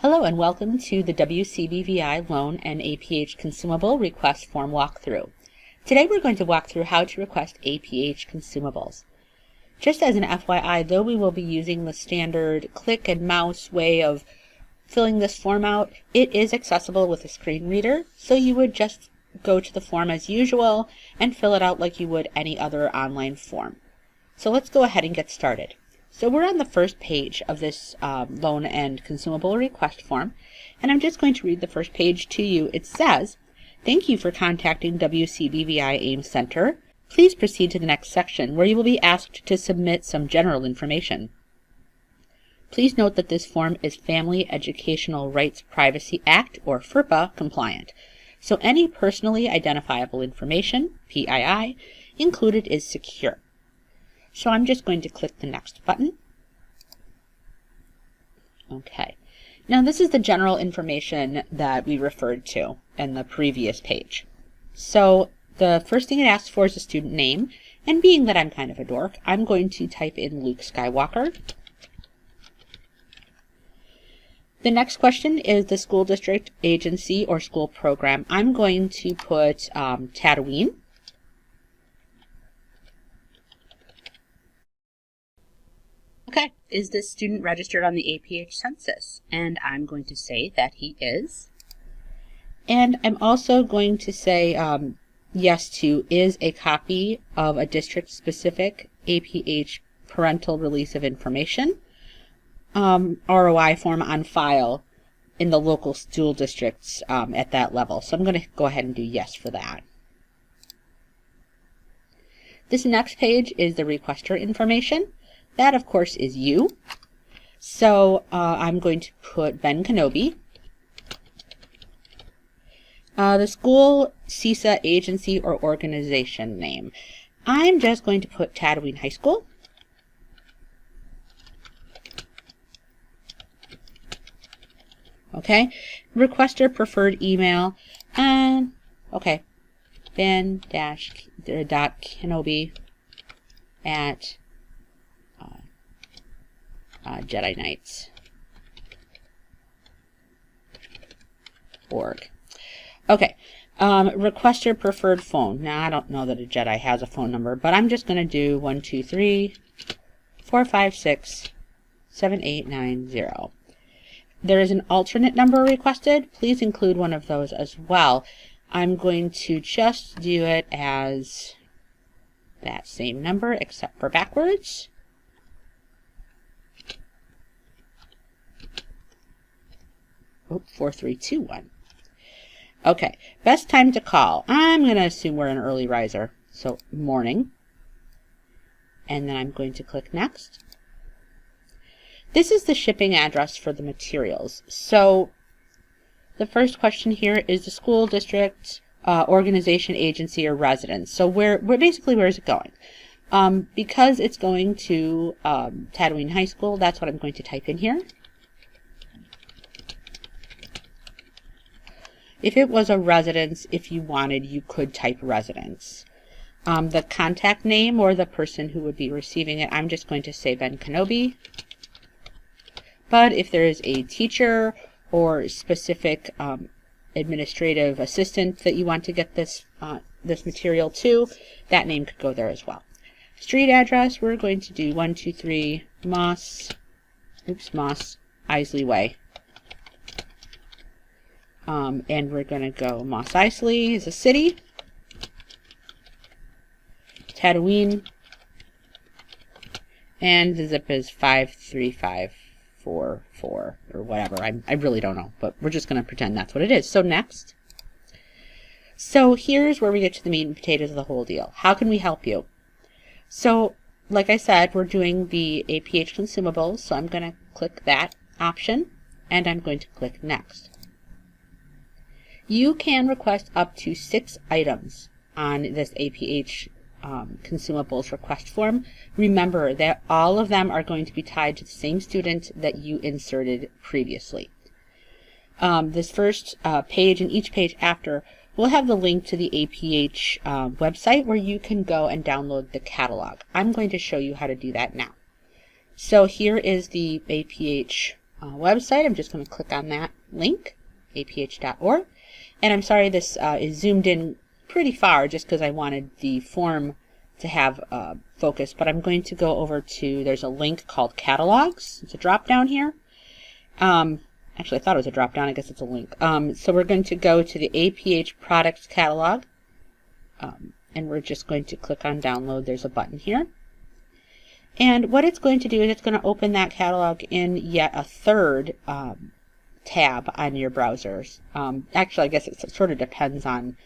Hello and welcome to the WCBVI Loan and APH Consumable Request Form Walkthrough. Today we're going to walk through how to request APH Consumables. Just as an FYI, though we will be using the standard click and mouse way of filling this form out, it is accessible with a screen reader, so you would just go to the form as usual and fill it out like you would any other online form. So let's go ahead and get started. So we're on the first page of this loan and consumable request form, and I'm just going to read the first page to you. It says, "Thank you for contacting WCBVI Ames Center. Please proceed to the next section where you will be asked to submit some general information. Please note that this form is Family Educational Rights Privacy Act or FERPA compliant, so any personally identifiable information, PII, included is secure." So I'm just going to click the next button. Okay. Now this is the general information that we referred to in the previous page. So the first thing it asks for is a student name, and being that I'm kind of a dork, I'm going to type in Luke Skywalker. The next question is the school district, agency, or school program. I'm going to put Tatooine. Okay, is this student registered on the APH census? And I'm going to say that he is. And I'm also going to say yes to is a copy of a district-specific APH parental release of information ROI form on file in the local school districts at that level. So I'm going to go ahead and do yes for that. This next page is the requester information. That, of course, is you. So I'm going to put Ben Kenobi. The school, CISA, agency, or organization name. I'm just going to put Tatooine High School. Okay. Requester preferred email. And, okay. Ben-Kenobi at Jedi Knights.org. Okay, requester preferred phone. Now, I don't know that a Jedi has a phone number, but I'm just going to do 123-456-7890. There is an alternate number requested. Please include one of those as well. I'm going to just do it as that same number, except for backwards. Oh, 4321. Okay, best time to call. I'm going to assume we're an early riser, so morning. And then I'm going to click next. This is the shipping address for the materials. So the first question here is the school district, organization, agency, or residence. So where basically where is it going? Because it's going to Tatooine High School, that's what I'm going to type in here. If it was a residence, if you wanted, you could type residence. The contact name or the person who would be receiving it, I'm just going to say Ben Kenobi. But if there is a teacher or specific administrative assistant that you want to get this material to, that name could go there as well. Street address, we're going to do 123 Moss Isley Way. And we're going to go Moss Isley is a city. Tatooine. And the zip is 53544 or whatever. I really don't know, but we're just going to pretend that's what it is. So next. So here's where we get to the meat and potatoes of the whole deal. How can we help you? So, like I said, we're doing the APH Consumables, so I'm going to click that option, and I'm going to click next. You can request up to 6 items on this APH Consumables request form. Remember that all of them are going to be tied to the same student that you inserted previously. This first page and each page after will have the link to the APH website where you can go and download the catalog. I'm going to show you how to do that now. So here is the APH website. I'm just going to click on that link, aph.org. And I'm sorry this is zoomed in pretty far just because I wanted the form to have focus, but I'm going to go over to, there's a link called Catalogs. It's a drop down here. Actually, I thought it was a drop down. I guess it's a link. So we're going to go to the APH Products Catalog, and we're just going to click on Download. There's a button here. And what it's going to do is it's going to open that catalog in yet a third tab on your browsers. Actually, I guess it sort of depends on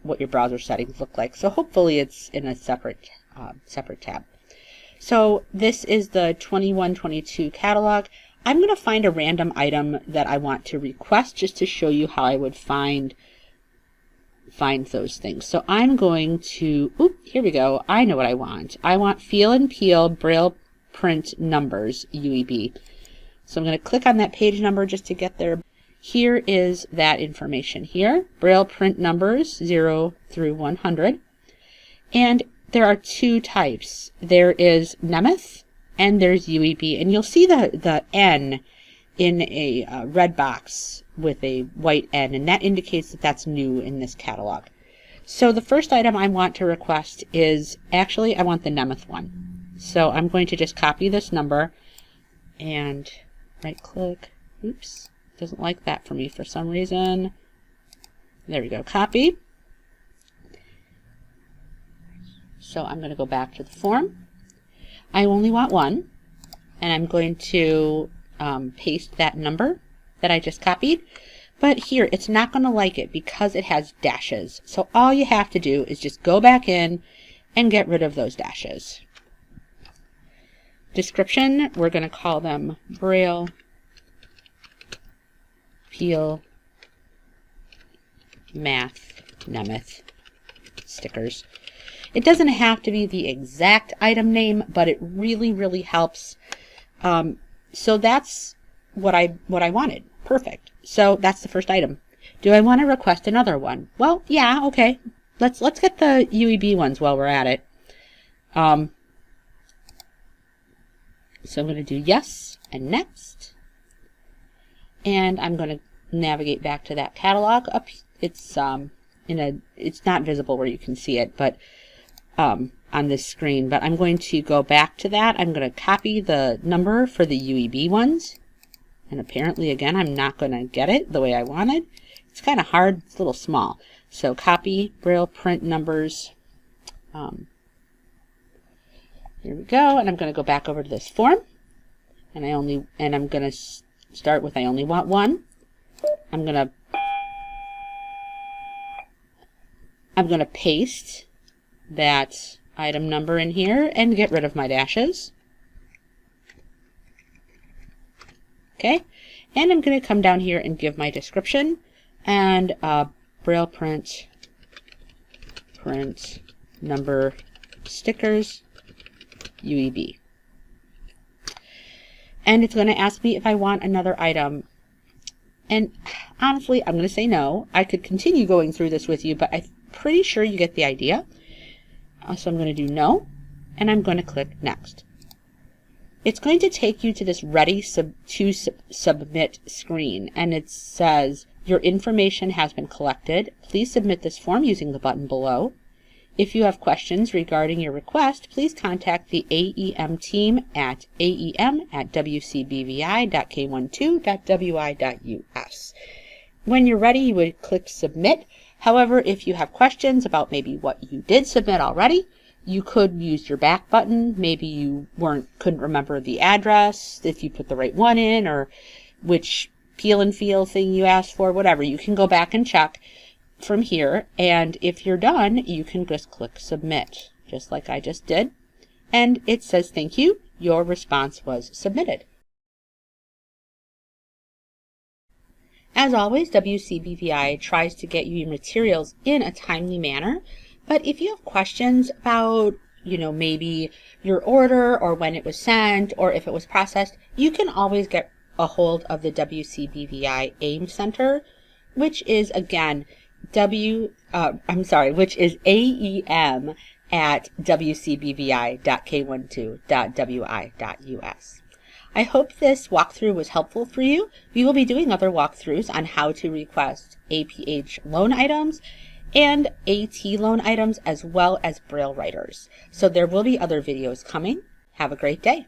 what your browser settings look like. So hopefully it's in a separate tab. So this is the 21-22 catalog. I'm going to find a random item that I want to request just to show you how I would find those things. So I'm going to, here we go. I know what I want. I want Feel and Peel Braille Print Numbers, UEB. So I'm going to click on that page number just to get there. Here is that information here. Braille Print Numbers 0 through 100. And there are two types. There is Nemeth and there's UEB. And you'll see the N in a red box with a white N, and that indicates that that's new in this catalog. So the first item I want to request is, actually I want the Nemeth one. So I'm going to just copy this number and right click. Oops, doesn't like that for me for some reason. There we go, copy. So I'm going to go back to the form. I only want one, and I'm going to paste that number that I just copied. But here, it's not going to like it because it has dashes. So all you have to do is just go back in and get rid of those dashes. Description, we're going to call them Braille Peel Math Nemeth stickers. It doesn't have to be the exact item name, but it really, really helps. So that's what I wanted. Perfect. So that's the first item. Do I want to request another one? Well, yeah, okay. Let's get the UEB ones while we're at it. So I'm going to do yes and next. And I'm going to navigate back to that catalog. Up, it's it's not visible where you can see it, but on this screen. But I'm going to go back to that. I'm going to copy the number for the UEB ones. And apparently, again, I'm not going to get it the way I wanted. It's kind of hard. It's a little small. So copy Braille print numbers. Here we go. And I'm going to go back over to this form. And I'm going to start with I only want one. I'm going to paste that item number in here and get rid of my dashes. Okay, and I'm going to come down here and give my description and Braille print number stickers UEB. And it's going to ask me if I want another item. And honestly, I'm going to say no. I could continue going through this with you, but I'm pretty sure you get the idea. So I'm going to do no, and I'm going to click next. It's going to take you to this Ready to Submit screen, and it says, your information has been collected. Please submit this form using the button below. If you have questions regarding your request, please contact the AEM team at aem@wcbvi.k12.wi.us. When you're ready, you would click Submit. However, if you have questions about maybe what you did submit already, you could use your back button. Maybe you couldn't remember the address, if you put the right one in, or which peel and feel thing you asked for, whatever. You can go back and check from here, and if you're done, you can just click Submit, just like I just did. And it says, thank you, your response was submitted. As always, WCBVI tries to get you your materials in a timely manner. But if you have questions about, maybe your order or when it was sent or if it was processed, you can always get a hold of the WCBVI AIM Center, which is, again, which is AEM@wcbvi.k12.wi.us. I hope this walkthrough was helpful for you. We will be doing other walkthroughs on how to request APH loan items and AT loan items, as well as Braille writers. So there will be other videos coming. Have a great day.